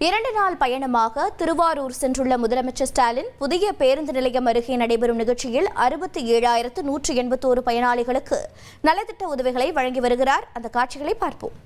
2 நாள் பயணமாக திருவாரூர் சென்றுள்ள முதலமைச்சர் ஸ்டாலின் புதிய பேருந்து நிலையம் அருகே நடைபெறும் நிகழ்ச்சியில் 67,181 பயனாளிகளுக்கு நலத்திட்ட உதவிகளை வழங்கி வருகிறார். அந்த காட்சிகளை பார்ப்போம்.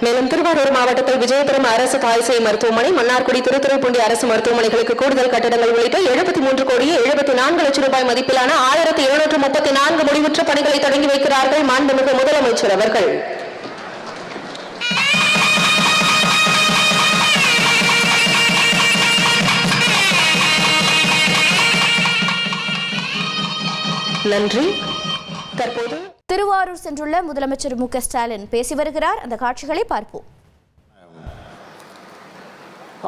மேலும் திருவாரூர் மாவட்டத்தில் விஜயபுரம் அரசு தாய்சேய் மருத்துவமனை, மன்னார்குடி, திருத்துறைப்பூண்டி அரசு மருத்துவமனைகளுக்கு கூடுதல் கட்டடங்கள் உள்ளிட்ட 73,74 லட்சம் ரூபாய் மதிப்பிலான 1,234 முடிவுற்ற பணிகளை தொடங்கி வைக்கிறார்கள் மாண்புமிகு முதலமைச்சர் அவர்கள். நன்றி. தற்போது திருவாரூர் சென்றுள்ள முதலமைச்சர் மு.க.ஸ்டாலின் பேசி வருகிறார். அந்த காட்சிகளை பார்ப்போம்.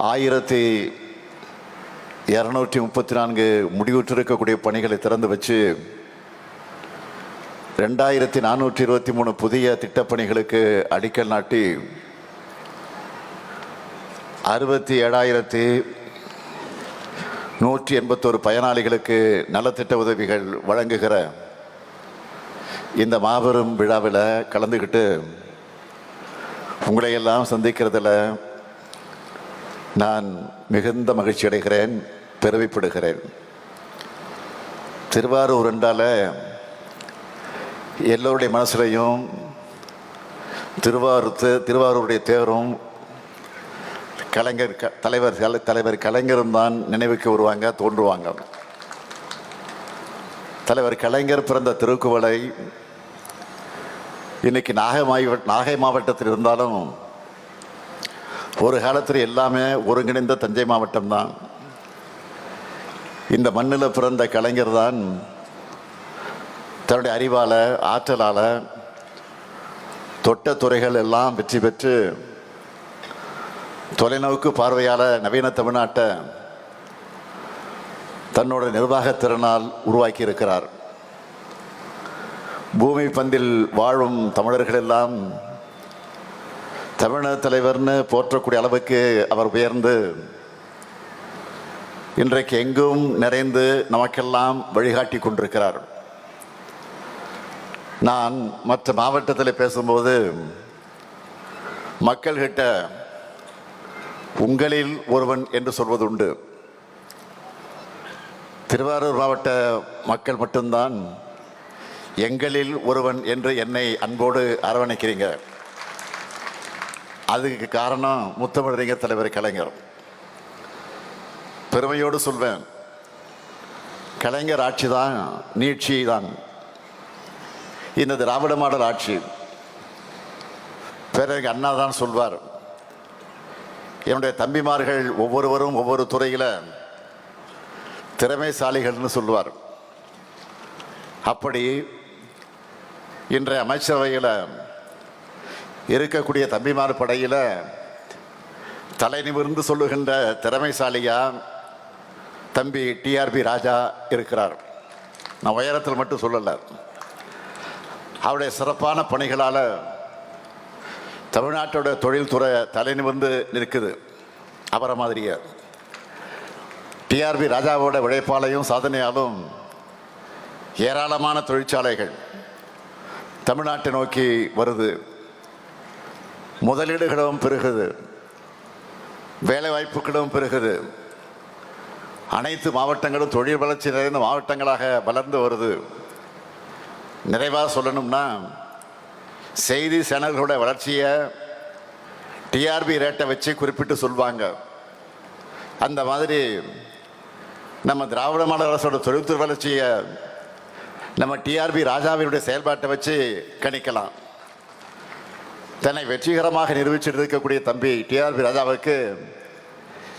1,234 முடிவுற்றிருக்கக்கூடிய பணிகளை திறந்து வச்சு 2,423 புதிய திட்டப்பணிகளுக்கு அடிக்கல் நாட்டி 67,181 பயனாளிகளுக்கு நலத்திட்ட உதவிகள் வழங்குகிற இந்த மாபெரும் விழாவில் கலந்துக்கிட்டு உங்களையெல்லாம் சந்திக்கிறதுல நான் மிகுந்த மகிழ்ச்சி அடைகிறேன், பெருமைப்படுகிறேன். திருவாரூர் என்றால எல்லோருடைய மனசுலையும் திருவாரூருடைய தேரும் தலைவர் கலைஞரும் தான் நினைவுக்கு வருவாங்க, தோன்றுவாங்க. தலைவர் கலைஞர் பிறந்த திருக்குவளை இன்னைக்கு நாகை மாவட்டத்தில் இருந்தாலும் ஒரு காலத்தில் எல்லாமே ஒருங்கிணைந்த தஞ்சை மாவட்டம் தான். இந்த மண்ணில் பிறந்த கலைஞர் தான் தன்னுடைய அறிவால், ஆற்றலால் தொட்ட துறைகள் எல்லாம் வெற்றி பெற்று தொலைநோக்கு பார்வையால் நவீன தமிழ்நாட்டை தன்னோட நிர்வாகத்திறனால் உருவாக்கி இருக்கிறார். பூமி பந்தில் வாழும் தமிழர்கள் எல்லாம் தமிழக தலைவர்னு போற்றக்கூடிய அளவுக்கு அவர் உயர்ந்து இன்றைக்கு எங்கும் நிறைந்து நமக்கெல்லாம் வழிகாட்டி கொண்டிருக்கிறார். நான் மற்ற மாவட்டத்தில் பேசும்போது மக்கள்கிட்ட உங்களில் ஒருவன் என்று சொல்வது உண்டு. திருவாரூர் மாவட்ட மக்கள் மட்டும்தான் எங்களில் ஒருவன் என்று என்னை அன்போடு அரவணைக்கிறீங்க. அதுக்கு காரணம் முத்தமிழறிஞர் தலைவர் கலைஞர். பெருமையோடு சொல்வேன், கலைஞர் ஆட்சி தான் நீட்சி தான். இந்த திராவிட மாடல் ஆட்சி பேரறிஞர் அண்ணா தான் சொல்வார், என்னுடைய தம்பிமார்கள் ஒவ்வொருவரும் ஒவ்வொரு துறையில் திறமைசாலிகள்னு சொல்லுவார். அப்படி இன்றைய அமைச்சரவையில் இருக்கக்கூடிய தம்பிமார் படையில் தலை நிமிர்ந்து சொல்லுகின்ற திறமைசாலியா தம்பி டிஆர்பி ராஜா இருக்கிறார். நான் உயரத்தில் மட்டும் சொல்லலை, அவருடைய சிறப்பான பணிகளால் தமிழ்நாட்டோட தொழில்துறை தலை நிமிர்ந்து நிற்குது. அவரை மாதிரியே டிஆர்பி ராஜாவோட உழைப்பாலையும் சாதனையாலும் ஏராளமான தொழிற்சாலைகள் தமிழ்நாட்டை நோக்கி வருது. முதலீடுகளும் பெருகுது, வேலைவாய்ப்புகளும் பெருகுது. அனைத்து மாவட்டங்களும் தொழில் வளர்ச்சி நிறைந்த மாவட்டங்களாக வளர்ந்து வருது. நிறைவாக சொல்லணும்னா செய்தி சேனல்களோட வளர்ச்சியை டிஆர்பி ரேட்டை வச்சு குறிப்பிட்டு சொல்லுவாங்க. அந்த மாதிரி நம்ம திராவிட மாடல் அரசோட தொழில்துறை வளர்ச்சியை நம்ம டிஆர்பி ராஜாவினுடைய செயல்பாட்டை வச்சு கணிக்கலாம். தன்னை வெற்றிகரமாக நிரூபிச்சுட்டு இருக்கக்கூடிய தம்பி டிஆர்பி ராஜாவுக்கு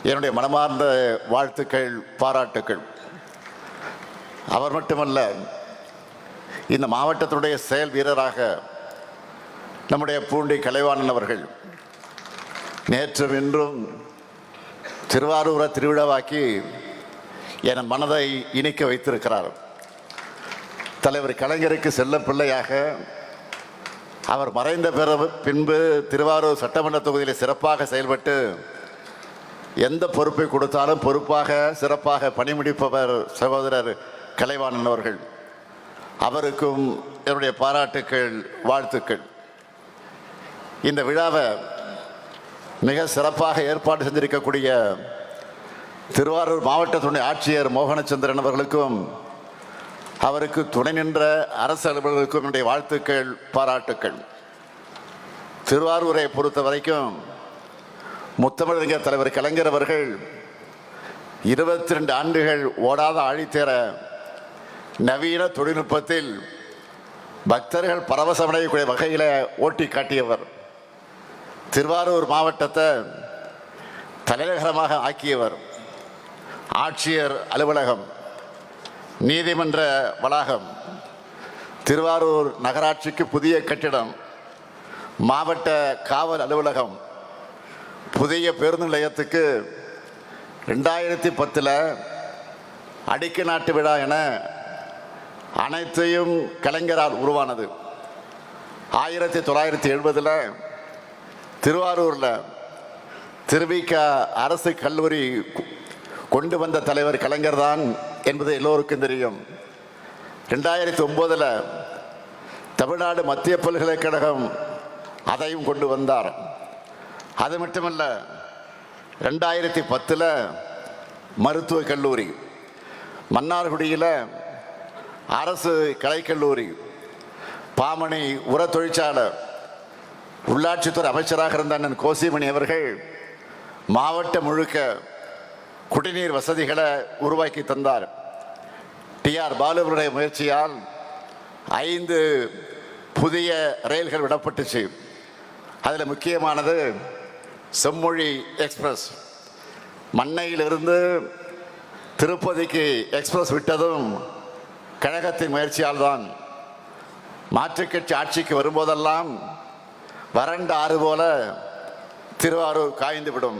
என்னுடைய மனமார்ந்த வாழ்த்துக்கள், பாராட்டுக்கள். அவர் மட்டுமல்ல, இந்த மாவட்டத்தினுடைய செயல் வீரராக நம்முடைய பூண்டி கலைவாணன் அவர்கள் நேற்றும் இன்றும் திருவாரூரை திருவிழாவாக்கி என் மனதை இனிக்க வைத்திருக்கிறார். தலைவர் கலைஞருக்கு செல்ல பிள்ளையாக அவர் மறைந்த பின்பு திருவாரூர் சட்டமன்ற தொகுதியில் சிறப்பாக செயல்பட்டு எந்த பொறுப்பை கொடுத்தாலும் பொறுப்பாக சிறப்பாக பணிமுடிப்பவர் சகோதரர் கலைவாணன் அவர்கள். அவருக்கும் என்னுடைய பாராட்டுக்கள், வாழ்த்துக்கள். இந்த விழாவை மிக சிறப்பாக ஏற்பாடு செஞ்சிருக்கக்கூடிய திருவாரூர் மாவட்ட துணை ஆட்சியர் மோகனச்சந்திரன் அவர்களுக்கும் அவருக்கு துணை நின்ற அரசு அலுவலர்களுக்கும் என்னுடைய வாழ்த்துக்கள், பாராட்டுக்கள். திருவாரூரை பொறுத்த வரைக்கும் முத்தமிழறிஞர் தலைவர் கலைஞர் அவர்கள் 22 ஆண்டுகள் ஓடாத ஆழித்தேர நவீன தொழில்நுட்பத்தில் பக்தர்கள் பரவசமடையக்கூடிய வகையில் ஓட்டி காட்டியவர். திருவாரூர் மாவட்டத்தை தலைநகரமாக ஆக்கியவர். ஆட்சியர் அலுவலகம், நீதிமன்ற வளாகம், திருவாரூர் நகராட்சிக்கு புதிய கட்டிடம், மாவட்ட காவல் அலுவலகம், புதிய பேருந்து நிலையத்துக்கு 2010 அடிக்க நாட்டு விழா என அனைத்தையும் கலைஞரால் உருவானது. 1970 திருவாரூரில் திருவிக அரசு கல்லூரி கொண்டு வந்த தலைவர் கலைஞர் தான் என்பது எல்லோருக்கும் தெரியும். 2009 தமிழ்நாடு மத்திய பல்கலைக்கழகம் அதையும் கொண்டு வந்தார். அது மட்டுமல்ல, 2010 மருத்துவக் கல்லூரி, மன்னார்குடியில் அரசு கலைக்கல்லூரி, பாமணி உர தொழிற்சாலை, உள்ளாட்சித்துறை அமைச்சராக இருந்த அண்ணன் கோசிமணி அவர்கள் மாவட்டம் முழுக்க குடிநீர் வசதிகளை உருவாக்கி தந்தார். டிஆர் பாலுவருடைய முயற்சியால் 5 புதிய ரயில்கள் விடப்பட்டுச்சு. அதில் முக்கியமானது செம்மொழி எக்ஸ்பிரஸ். மண்ணையிலிருந்து திருப்பதிக்கு எக்ஸ்பிரஸ் விட்டதும் கழகத்தின் முயற்சியால் தான். மாற்றுக்கட்சி ஆட்சிக்கு வரும்போதெல்லாம் வறண்ட ஆறு போல திருவாரூர் காய்ந்துவிடும்.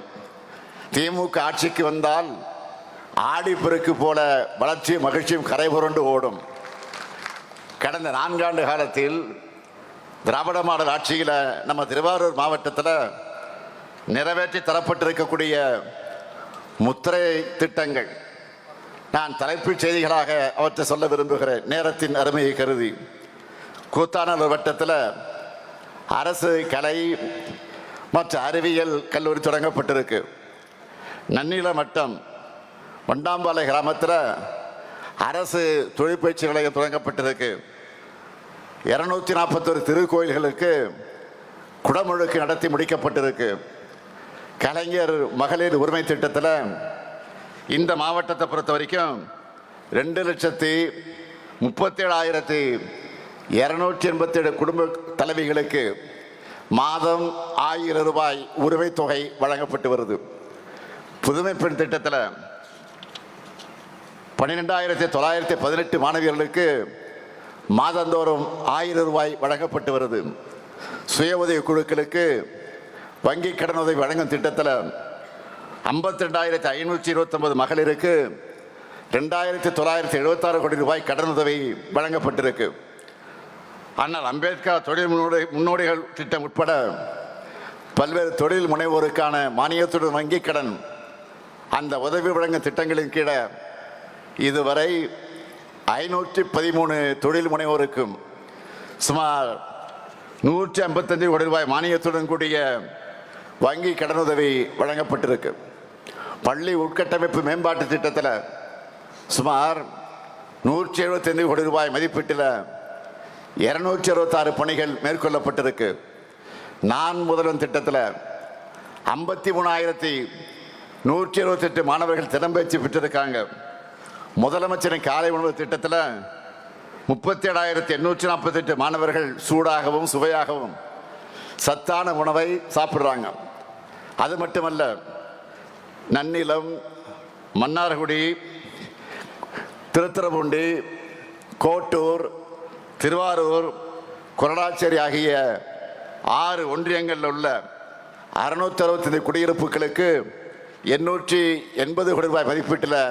திமுக ஆட்சிக்கு வந்தால் ஆடிப்பெருக்கு போல வளர்ச்சியும் மகிழ்ச்சியும் கரை புரண்டு ஓடும். கடந்த 4 ஆண்டு காலத்தில் திராவிட மாடல் ஆட்சியில் நம்ம திருவாரூர் மாவட்டத்தில் நிறைவேற்றி தரப்பட்டிருக்கக்கூடிய முத்திரை திட்டங்கள் நான் தலைப்புச் செய்திகளாக அவற்றை சொல்ல விரும்புகிறேன், நேரத்தின் அருமையை கருதி. கூத்தாநல்லூர் வட்டத்தில் அரசு கலை மற்றும் அறிவியல் கல்லூரி தொடங்கப்பட்டிருக்கு. நன்னில மட்டம் வண்டாம்பாலை கிராமத்தில் அரசு தொழிற்பயிற்சி நிலையம் தொடங்கப்பட்டிருக்கு. 241 திருக்கோயில்களுக்கு குடமுழுக்கு நடத்தி முடிக்கப்பட்டிருக்கு. கலைஞர் மகளிர் உரிமை திட்டத்தில் இந்த மாவட்டத்தை பொறுத்த வரைக்கும் 2,37,287 குடும்ப தலைவிகளுக்கு மாதம் 1000 ரூபாய் உரிமை தொகை வழங்கப்பட்டு வருது. புதுமை பெண் திட்டத்தில் 12,918 மாணவியர்களுக்கு மாதந்தோறும் 1000 ரூபாய் வழங்கப்பட்டு வருது. சுய உதவி குழுக்களுக்கு வங்கி கடன் உதவி வழங்கும் திட்டத்தில் 52,529 மகளிருக்கு 2,976 கோடி ரூபாய் கடன் உதவி வழங்கப்பட்டிருக்கு. ஆனால் அம்பேத்கர் தொழில் முன்னோடிகள் திட்டம் உட்பட பல்வேறு தொழில் முனைவோருக்கான மானியத்துடன் வங்கி கடன் அந்த உதவி வழங்கும் திட்டங்களின் கீழே இதுவரை 513 தொழில் முனைவோருக்கும் சுமார் 155 கோடி ரூபாய் மானியத்துடன் கூடிய வங்கி கடனுதவி வழங்கப்பட்டிருக்கு. பள்ளி உட்கட்டமைப்பு மேம்பாட்டு திட்டத்தில் சுமார் 175 கோடி ரூபாய் மதிப்பீட்டில் 266 பணிகள் மேற்கொள்ளப்பட்டிருக்கு. நான் முதல்வன் திட்டத்தில் 53,178 மாணவர்கள் திறம்பயிற்சி பெற்றிருக்காங்க. முதலமைச்சரின் காலை உணவு திட்டத்தில் 37,848 மாணவர்கள் சூடாகவும் சுவையாகவும் சத்தான உணவை சாப்பிட்றாங்க. அது மட்டுமல்ல, நன்னிலம், மன்னார்குடி, திருத்துறைப்பூண்டி, கோட்டூர், திருவாரூர், கொரடாச்சேரி ஆகிய 6 ஒன்றியங்களில் உள்ள 665 குடியிருப்புகளுக்கு 880 கோடி ரூபாய் மதிப்பீட்டில்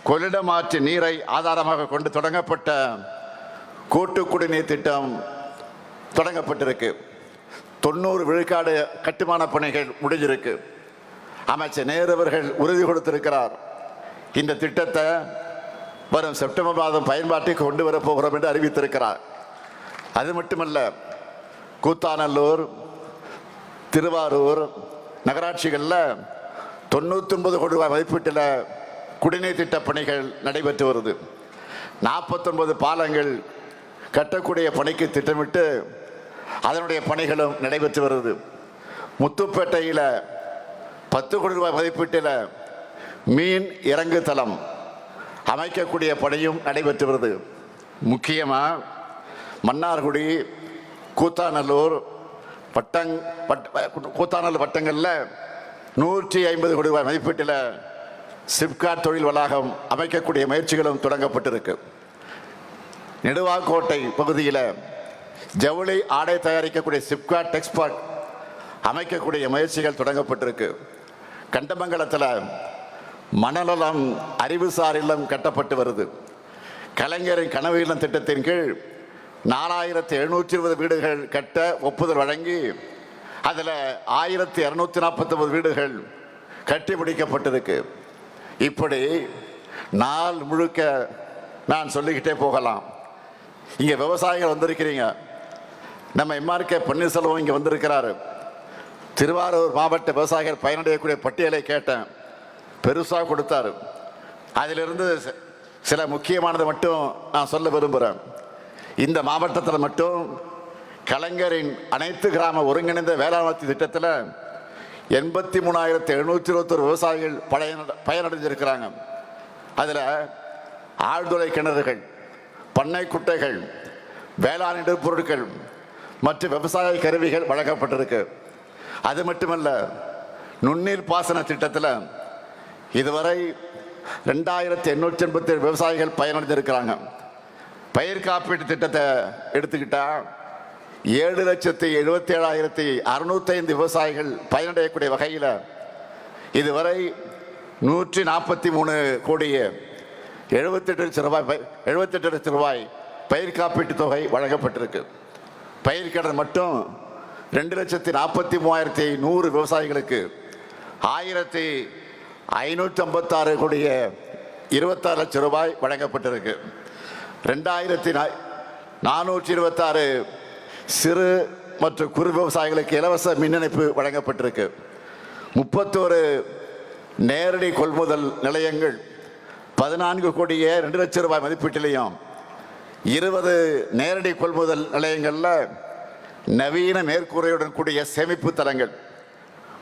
கொள்ளிடமாற்று நீரை ஆதாரமாக கொண்டு தொடங்கப்பட்ட கூட்டு குடிநீர் திட்டம் தொடங்கப்பட்டிருக்கு. 90 விழுக்காடு கட்டுமான பணிகள் முடிஞ்சிருக்கு. அமைச்சர் நேரு அவர்கள் உறுதி கொடுத்திருக்கிறார். இந்த திட்டத்தை வரும் செப்டம்பர் மாதம் பயன்பாட்டுக்கு கொண்டு வரப்போகிறோம் என்று அறிவித்திருக்கிறார். அது மட்டுமல்ல, கூத்தாநல்லூர், திருவாரூர் நகராட்சிகளில் 99 கோடி ரூபாய் மதிப்பீட்டில் குடிநீர் திட்ட பணிகள் நடைபெற்று வருது. 49 பாலங்கள் கட்டக்கூடிய பணிக்கு திட்டமிட்டு அதனுடைய பணிகளும் நடைபெற்று வருது. முத்துப்பேட்டையில் 10 கோடி ரூபாய் மதிப்பீட்டில் மீன் இறங்கு தளம் அமைக்கக்கூடிய பணியும் நடைபெற்று வருது. முக்கியமாக மன்னார்குடி, கூத்தாநல்லூர் கூத்தாநல்லூர் வட்டங்களில் 150 கோடி ரூபாய் மதிப்பீட்டில் சிப்காட் தொழில் வளாகம் அமைக்கக்கூடிய முயற்சிகளும் தொடங்கப்பட்டிருக்கு. நெடுவாக்கோட்டை பகுதியில் ஜவுளி ஆடை தயாரிக்கக்கூடிய சிப்காட் டெக்ஸ்பர்ட் அமைக்கக்கூடிய முயற்சிகள் தொடங்கப்பட்டிருக்கு. கண்டமங்கலத்தில் மணநலம் அறிவுசார் இல்லம் கட்டப்பட்டு வருது. கலைஞரின் கனவு இல்லம் திட்டத்தின் கீழ் 4720 வீடுகள் கட்ட ஒப்புதல் வழங்கி அதில் 1249 வீடுகள் கட்டி முடிக்கப்பட்டிருக்கு. இப்படி நாள் முழுக்க நான் சொல்லிக்கிட்டே போகலாம். இங்கே விவசாயிகள் வந்திருக்கிறீங்க. நம்ம எம்ஆர்கே பன்னீர்செல்வம் இங்கே வந்திருக்கிறாரு. திருவாரூர் மாவட்ட விவசாயிகள் பயனடையக்கூடிய பட்டியலை கேட்டேன், பெருசாக கொடுத்தாரு. அதிலிருந்து சில முக்கியமானதை மட்டும் நான் சொல்ல விரும்புகிறேன். இந்த மாவட்டத்தில் மட்டும் கலைஞரின் அனைத்து கிராம ஒருங்கிணைந்த வேளாண்மை திட்டத்தில் 83,721 விவசாயிகள் பயனடைஞ்சிருக்கிறாங்க. அதில் ஆழ்துளை கிணறுகள், பண்ணை குட்டைகள், வேளாண் இடுபொருட்கள் மற்றும் விவசாய கருவிகள் வழங்கப்பட்டிருக்கு. அது மட்டுமல்ல, நுண்ணீர் பாசன திட்டத்தில் இதுவரை 2,887 விவசாயிகள் பயனடைஞ்சிருக்கிறாங்க. பயிர் காப்பீட்டு திட்டத்தை எடுத்துக்கிட்டா 7,77,605 விவசாயிகள் பயனடையக்கூடிய வகையில் இதுவரை 143 கோடியே 78 லட்சம் ரூபாய் பயிர் காப்பீட்டு தொகை வழங்கப்பட்டிருக்கு. பயிர்க்கடன் மட்டும் 2,43,100 விவசாயிகளுக்கு 1,556 கோடியே 26 லட்சம் ரூபாய் வழங்கப்பட்டிருக்கு. 2,426 சிறு மற்றும் குறு விவசாயிகளுக்கு இலவச மின் இணைப்பு வழங்கப்பட்டிருக்கு. 31 நேரடி கொள்முதல் நிலையங்கள் 14 கோடியே 2 லட்சம் ரூபாய் மதிப்பீட்டிலையும் 20 நேரடி கொள்முதல் நிலையங்களில் நவீன மேற்கூரையுடன் கூடிய சேமிப்பு தலங்கள்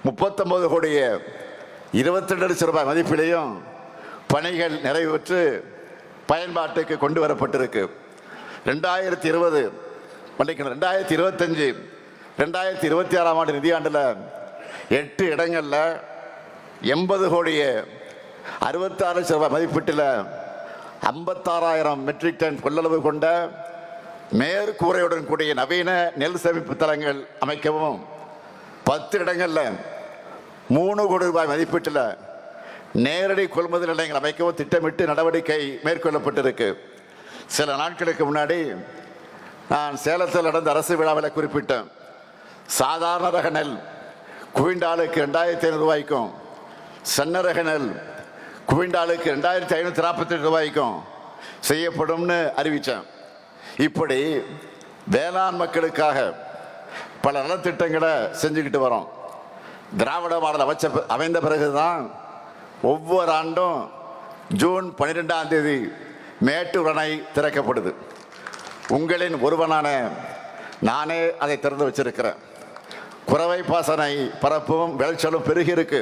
39 கோடியே 22 லட்சம் ரூபாய் மதிப்பிலையும் பணிகள் நிறைவேற்று பயன்பாட்டுக்கு கொண்டு வரப்பட்டிருக்கு. 2020, 2025, 2026 ஆண்டு நிதியாண்டில் 8 இடங்களில் 80 கோடியே 66 லட்சம் ரூபாய் மதிப்பீட்டில் 56,000 மெட்ரிக் டன் கொள்ளளவு கொண்ட மேற்கூரையுடன் கூடிய நவீன நெல் சேமிப்பு தலங்கள் அமைக்கவும், 10 இடங்களில் 3 கோடி ரூபாய் மதிப்பீட்டில் நேரடி கொள்முதல் நிலையங்கள் அமைக்கவும் திட்டமிட்டு நடவடிக்கை மேற்கொள்ளப்பட்டிருக்கு. சில நாட்களுக்கு முன்னாடி நான் சேலத்தில் நடந்த அரசு விழாவில் குறிப்பிட்டேன். சாதாரண ரக நெல் குவிண்டாலுக்கு 2,500 ரூபாய்க்கும், சன்ன ரக நெல் குவிண்டாலுக்கு 2,548 ரூபாய்க்கும் செய்யப்படும்னு அறிவித்தேன். இப்படி வேளாண் மக்களுக்காக பல நலத்திட்டங்களை செஞ்சுக்கிட்டு வரோம். திராவிட மாடல் அமைந்த பிறகுதான் ஒவ்வொரு ஆண்டும் ஜூன் 12ஆம் தேதி மேட்டூர் அணை திறக்கப்படுது. உங்களின் ஒருவனான நானே அதை திறந்து வச்சிருக்கிறேன். குறவை பாசனை பரப்பும் விளைச்சலும் பெருகி இருக்கு.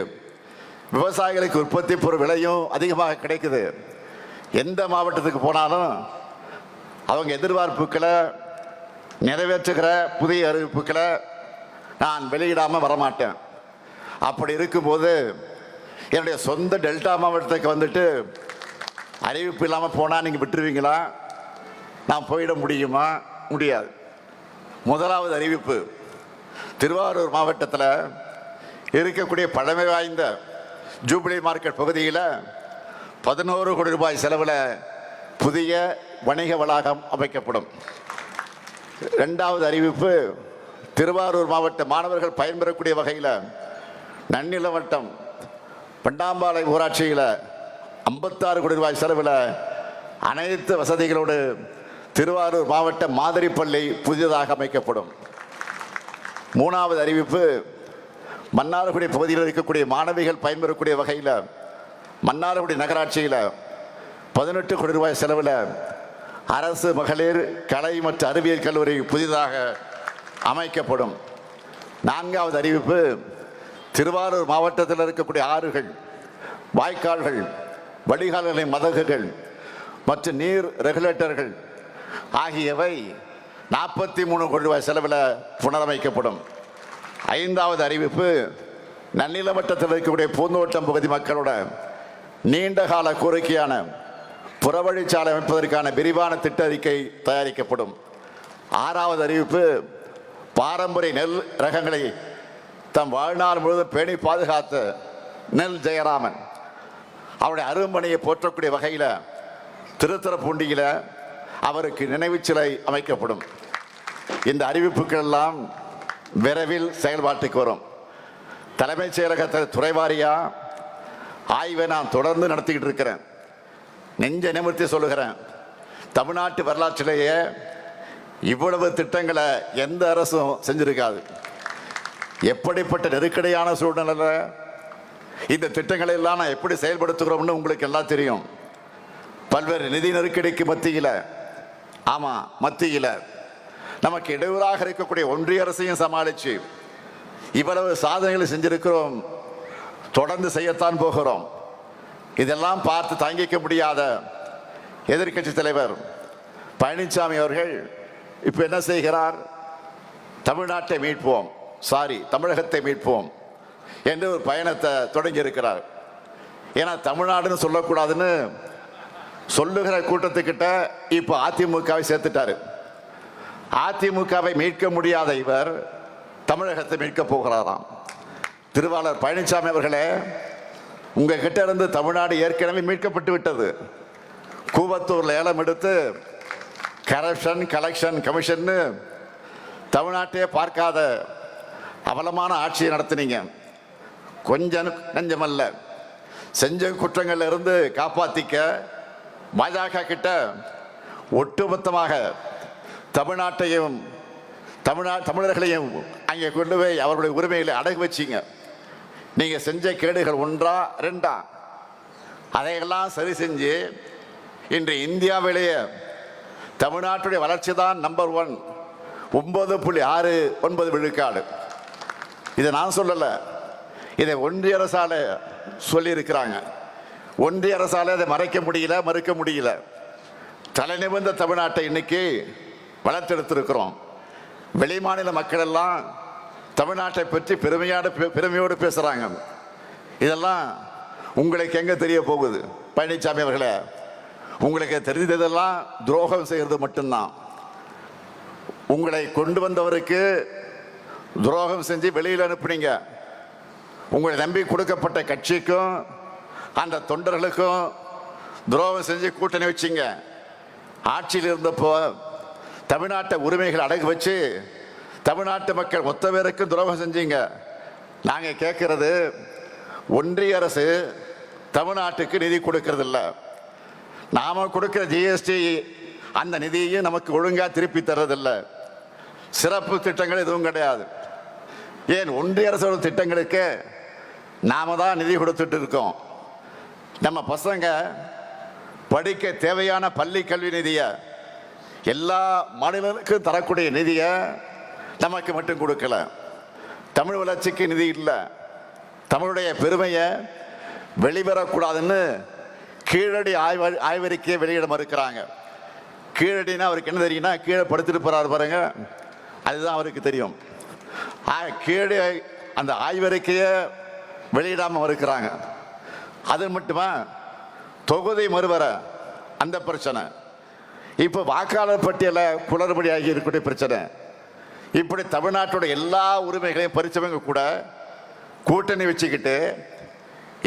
விவசாயிகளுக்கு உற்பத்தி பொருள் விலையும் அதிகமாக கிடைக்குது. எந்த மாவட்டத்துக்கு போனாலும் அவங்க எதிர்பார்ப்புகளை நிறைவேற்றுகிற புதிய அறிவிப்புகளை நான் வெளியிடாமல் வரமாட்டேன். அப்படி இருக்கும்போது என்னுடைய சொந்த டெல்டா மாவட்டத்துக்கு வந்துட்டு அறிவிப்பு இல்லாமல் போனால் நீங்கள் விட்டுருவீங்களா? நான் போயிட முடியுமா? முடியாது. முதலாவது அறிவிப்பு, திருவாரூர் மாவட்டத்தில் இருக்கக்கூடிய பழமை வாய்ந்த ஜூபிலி மார்க்கெட் பகுதியில் 11 கோடி ரூபாய் செலவில் புதிய வணிக வளாகம் அமைக்கப்படும். இரண்டாவது அறிவிப்பு, திருவாரூர் மாவட்ட மாணவர்கள் பயன்பெறக்கூடிய வகையில் நன்னில வட்டம் பண்டாம்பாளையம் ஊராட்சியில் 56 கோடி ரூபாய் செலவில் அனைத்து வசதிகளோடு திருவாரூர் மாவட்ட மாதிரி பள்ளி புதிதாக அமைக்கப்படும். மூணாவது அறிவிப்பு, மன்னார்குடி பகுதியில் இருக்கக்கூடிய மாணவிகள் பயன்பெறக்கூடிய வகையில் மன்னார்குடி நகராட்சியில் 18 கோடி ரூபாய் செலவில் அரசு மகளிர் கலை மற்றும் அறிவியல் கல்லூரி புதிதாக அமைக்கப்படும். நான்காவது அறிவிப்பு, திருவாரூர் மாவட்டத்தில் இருக்கக்கூடிய ஆறுகள், வாய்க்கால்கள், வடிகால்களின் மதகுகள் மற்றும் நீர் ரெகுலேட்டர்கள் ஆகியவை 43 கோடி ரூபாய் செலவில் புனரமைக்கப்படும். ஐந்தாவது அறிவிப்பு, நன்னில வட்டத்தில் இருக்கக்கூடிய பூந்தோட்டம் பகுதி மக்களோட நீண்டகால கோரிக்கையான புறவழிச்சாலை அமைப்பதற்கான விரிவான திட்ட அறிக்கை தயாரிக்கப்படும். ஆறாவது அறிவிப்பு, பாரம்பரிய நெல் ரகங்களை தம் வாழ்நாள் முழுவதும் பேணி பாதுகாத்த நெல் ஜெயராமன் அவருடைய அரும்பணியை போற்றக்கூடிய வகையில் திருத்துறைப்பூண்டியில் அவருக்கு நினைவு சிலை அமைக்கப்படும். இந்த அறிவிப்புகள் எல்லாம் விரைவில் செயல்பாட்டுக்கு வரும். தலைமைச் செயலகத்தை துறைவாரியா ஆய்வை நான் தொடர்ந்து நடத்திக்கிட்டு இருக்கிறேன். நெஞ்ச நிமிர்த்தி சொல்லுகிறேன், தமிழ்நாட்டு வரலாற்றிலேயே இவ்வளவு திட்டங்களை எந்த அரசும் செஞ்சிருக்காது. எப்படிப்பட்ட நெருக்கடியான சூழ்நிலையில் இந்த திட்டங்களை எல்லாம் நான் எப்படி செயல்படுத்துகிறோம்னு உங்களுக்கு எல்லாம் தெரியும். பல்வேறு நிதி நெருக்கடிக்கு மத்தியில் நமக்கு இடையூறாக இருக்கக்கூடிய ஒன்றிய அரசையும் சமாளித்து இவ்வளவு சாதனைகளை செஞ்சிருக்கிறோம், தொடர்ந்து செய்யத்தான் போகிறோம். இதெல்லாம் பார்த்து தாங்கிக்க முடியாத எதிர்க்கட்சி தலைவர் பழனிசாமி அவர்கள் இப்போ என்ன செய்கிறார்? தமிழ்நாட்டை மீட்போம், தமிழகத்தை மீட்போம் என்று ஒரு பயணத்தை தொடங்கி இருக்கிறார். ஏன்னா தமிழ்நாடுன்னு சொல்லக்கூடாதுன்னு சொல்லுகிற கூட்டத்துக்கிட்ட இப்போ அதிமுகவை சேர்த்துட்டாரு. அதிமுகவை மீட்க முடியாத இவர் தமிழகத்தை மீட்க போகிறாராம். திருவாளர் பழனிசாமி அவர்களே, உங்ககிட்ட இருந்து தமிழ்நாடு ஏற்கனவே மீட்கப்பட்டு விட்டது. கூவத்தூர்ல ஏலம் எடுத்து கரப்ஷன் கலெக்ஷன் கமிஷன் தமிழ்நாட்டையே பார்க்காத அவலமான ஆட்சியை நடத்தினீங்க. கொஞ்சம் நஞ்சமல்ல, செஞ்ச குற்றங்கள்ல இருந்து காப்பாத்திக்க பாஜக கிட்ட ஒட்டுமொத்தமாக தமிழ்நாட்டையும் தமிழர்களையும் அங்கே கொண்டு போய் அவர்களுடைய உரிமைகளை அடகு வச்சிங்க. நீங்க செஞ்ச கேடுகள் 1 2 அதையெல்லாம் சரி செஞ்சு இன்று இந்தியாவிலேயே தமிழ்நாட்டுடைய வளர்ச்சி தான் நம்பர் 1, 9.69 விழுக்காடு. இதை நான் சொல்லல, இதை ஒன்றிய அரசால சொல்லி இருக்கிறாங்க. ஒன்றிய அரசால அதை மறைக்க முடியல, மறுக்க முடியல. தலை நிமிர்ந்த தமிழ்நாட்டை இன்னைக்கு வளர்த்தெடுத்திருக்கிறோம். வெளிமாநில மக்கள் எல்லாம் தமிழ்நாட்டை பற்றி பெருமையோடு பேசுறாங்க. இதெல்லாம் உங்களுக்கு எங்க தெரிய போகுது? பழனிசாமி அவர்களே, உங்களுக்கு தெரிந்ததெல்லாம் துரோகம் செய்கிறது மட்டும்தான். உங்களை கொண்டு வந்தவருக்கு துரோகம் செஞ்சு வெளியில் அனுப்புனீங்க. உங்களை நம்பி கொடுக்கப்பட்ட கட்சிக்கும் அந்த தொண்டர்களுக்கும் துரோகம் செஞ்சு கூட்டணி வச்சிங்க. ஆட்சியில் இருந்தப்போ தமிழ்நாட்டை உரிமைகள் அடகு வச்சு தமிழ்நாட்டு மக்கள் மொத்த பேருக்கு துரோகம் செஞ்சீங்க. நாங்கள் கேட்கறது, ஒன்றிய அரசு தமிழ்நாட்டுக்கு நிதி கொடுக்கறது இல்லை. நாம கொடுக்கிற ஜிஎஸ்டி அந்த நிதியையும் நமக்கு ஒழுங்கா திருப்பி தர்றதில்லை. சிறப்பு திட்டங்கள் எதுவும் கிடையாது. ஏன் ஒன்றிய அரசோட திட்டங்களுக்கு நாம தான் நிதி கொடுத்துட்டு இருக்கோம். நம்ம பசங்க படிக்க தேவையான பள்ளி கல்வி நிதியை எல்லா மாநிலங்களுக்கும் தரக்கூடிய நிதியை நமக்கு மட்டும் கொடுக்கல. தமிழ் வளர்ச்சிக்கு நிதி இல்லை. தமிழுடைய பெருமையை வெளிவரக்கூடாதுன்னு கீழடி ஆய்வறிக்கையை வெளியிட மறுக்கிறாங்க. கீழடினா அவருக்கு என்ன தெரியும்னா, கீழே படுத்துட்டு போறாரு பாருங்க, அதுதான் அவருக்கு தெரியும். கீழே அந்த ஆய்வறிக்கையை வெளியிடாம மறுக்கிறாங்க. அது மட்டுமா, தொகுதி மறுவர அந்த பிரச்சனை, இப்போ வாக்காளர் பட்டியலை குளறுபடி ஆகி இருக்கக்கூடிய பிரச்சனை, இப்படி தமிழ்நாட்டோட எல்லா உரிமைகளையும் பறிச்சவங்க கூட கூட்டணி வச்சுக்கிட்டு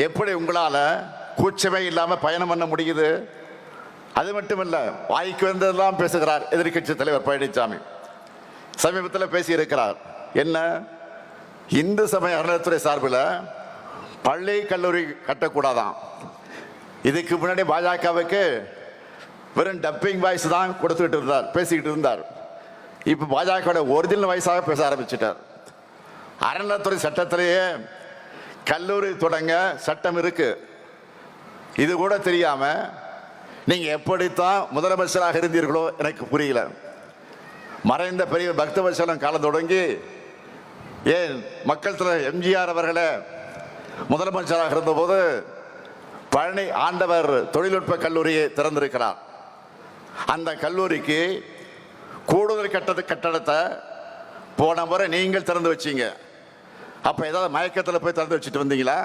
எப்படி உங்களால் கூச்சமே இல்லாமல் பயணம் பண்ண முடியுது? அது மட்டும் இல்லை, வாய்க்கு வந்ததெல்லாம் பேசுகிறார் எதிர்கட்சி தலைவர் பழனிசாமி. சமீபத்தில் பேசியிருக்கிறார். என்ன, இந்து சமய அறநிலையத்துறை சார்பில் பள்ளி கல்லூரி கட்டக்கூடாதான். இதுக்கு முன்னாடி பாஜகவுக்கு வெறும் டப்பிங் வாய்ஸ் தான் கொடுத்துக்கிட்டு இருந்தார், பேசிக்கிட்டு இருந்தார். இப்போ பாஜக ஒரிஜினல் வாய்ஸாக பேச ஆரம்பிச்சிட்டார். அறநிலையத்துறை சட்டத்திலேயே கல்லூரி தொடங்க சட்டம் இருக்கு. இது கூட தெரியாம நீங்க எப்படித்தான் முதலமைச்சராக இருந்தீர்களோ எனக்கு புரியல. மறைந்த பெரிய பக்தவத்சலம் காலம் தொடங்கி ஏன் மக்கள் தலைவர் எம்ஜிஆர் அவர்களே முதலமைச்சராக இருந்தபோது பழனி ஆண்டவர் தொழில்நுட்ப கல்லூரியை திறந்திருக்கிறார். அந்த கல்லூரிக்கு கூடுதல் கட்டடத்தை போன முறை நீங்கள் திறந்து வச்சீங்க. அப்ப ஏதாவது மயக்கத்தில் போய் திறந்து வச்சுட்டு வந்தீங்களா?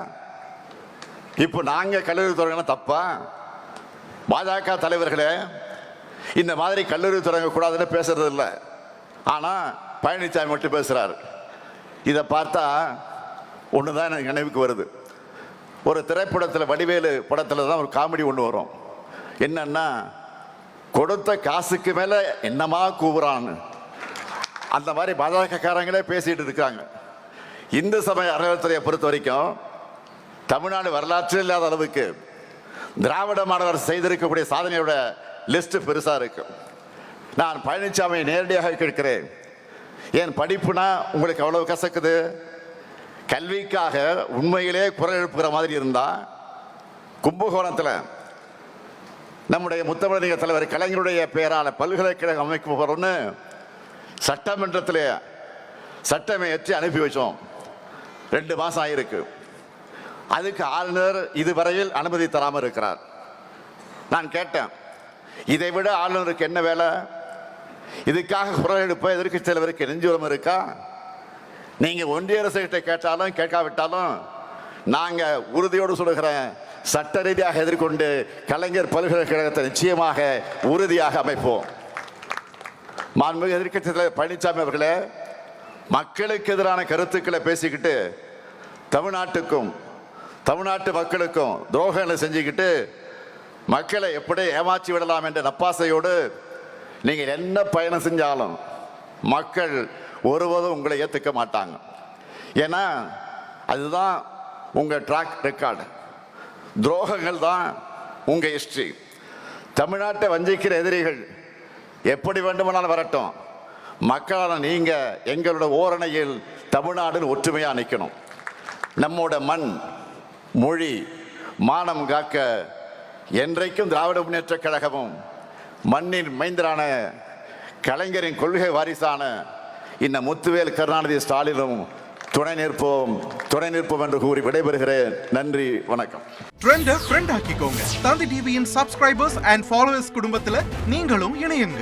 இப்போ நாங்க கல்லூரி தொடங்கலாம் தப்பா? பாஜக தலைவர்களே இந்த மாதிரி கல்லூரி தொடங்கக்கூடாதுன்னு பேசுறது இல்லை. ஆனா பழனிசாமி மட்டும் பேசுறாரு. இதை பார்த்தா ஒண்ணுதான் எனக்கு நினைவுக்கு வருது. ஒரு திரைப்படத்தில் வடிவேலு படத்தில் தான் ஒரு காமெடி ஒன்று வரும். என்னன்னா, கொடுத்த காசுக்கு மேல என்னமா கூவுறான்னு அந்த மாதிரி பாஜக காரங்களே பேசிட்டு இருக்காங்க. இந்து சமய அறநிலையத்துறையை பொறுத்த வரைக்கும் தமிழ்நாடு வரலாற்றில் இல்லாத அளவுக்கு திராவிட மாணவர் செய்திருக்கக்கூடிய சாதனையோட லிஸ்ட் பெருசா இருக்கு. நான் பழனிசாமியை நேரடியாக கேட்கிறேன், ஏன் படிப்புனா உங்களுக்கு அவ்வளவு கசக்குது? கல்விக்காக உண்மையிலே குரல் எழுப்புகிற மாதிரி இருந்தா கும்பகோணத்தில் நம்முடைய முத்தமிழர் தலைவர் கலைஞருடைய பெயரான பல்கலைக்கழகம் அமைக்க போறோம்னு சட்டமன்றத்தில் சட்டமே ஏற்றி அனுப்பி வச்சோம். 2 மாசம் ஆயிருக்கு. அதுக்கு ஆளுநர் இதுவரையில் அனுமதி தராமல் இருக்கிறார். நான் கேட்டேன், இதை விட ஆளுநருக்கு என்ன வேலை? இதுக்காக குரல் எழுப்ப எதிர்க்கட்சி தலைவருக்கு நெஞ்சுரம் இருக்கா? நீங்க ஒன்றிய அரசு கிட்ட கேட்டாலும் கேட்காவிட்டாலும் நாங்க உறுதியோடு சொல்லுகிறேன், சட்ட ரீதியாக எதிர்கொண்டு கலைஞர் பல்கலைக்கழகத்தை நிச்சயமாக உறுதியாக அமைப்போம். மாண்புமிகு எதிர்க்கட்சி தலைவர் பழனிசாமி அவர்களே, மக்களுக்கு எதிரான கருத்துக்களை பேசிக்கிட்டு தமிழ்நாட்டுக்கும் தமிழ்நாட்டு மக்களுக்கும் துரோகங்களை செஞ்சுக்கிட்டு மக்களை எப்படி ஏமாற்றி விடலாம் என்ற நப்பாசையோடு நீங்கள் என்ன பயணம் செஞ்சாலும் மக்கள் ஒருவதும் உங்களை ஏற்றுக்க மாட்டாங்க. ஏன்னா அதுதான் உங்க ட்ராக் ரெக்கார்டு. துரோகங்கள் தான் உங்க ஹிஸ்டரி. தமிழ்நாட்டை வஞ்சிக்கிற எதிரிகள் எப்படி வேண்டுமானாலும் வரட்டும், மக்களான நீங்க எங்களோட ஓரணையில் தமிழ்நாடு ஒற்றுமையா நிற்கணும். நம்மோட மண், மொழி, மானம் காக்க என்றைக்கும் திராவிட முன்னேற்ற கழகமும் மண்ணின் மைந்தரான கலைஞரின் கொள்கை வாரிசான இந்த முத்துவேல் கருணாநிதி ஸ்டாலினும் துணை நிற்போம் என்று கூறி விடைபெறுகிறேன். நன்றி, வணக்கம். ட்ரெண்டை ஃப்ரெண்ட் ஆக்கிக்கோங்க. தந்தி டிவியின் சப்ஸ்கிரைபர்ஸ் அண்ட் ஃபாலோவர்ஸ் குடும்பத்தில் நீங்களும் இணையுங்க.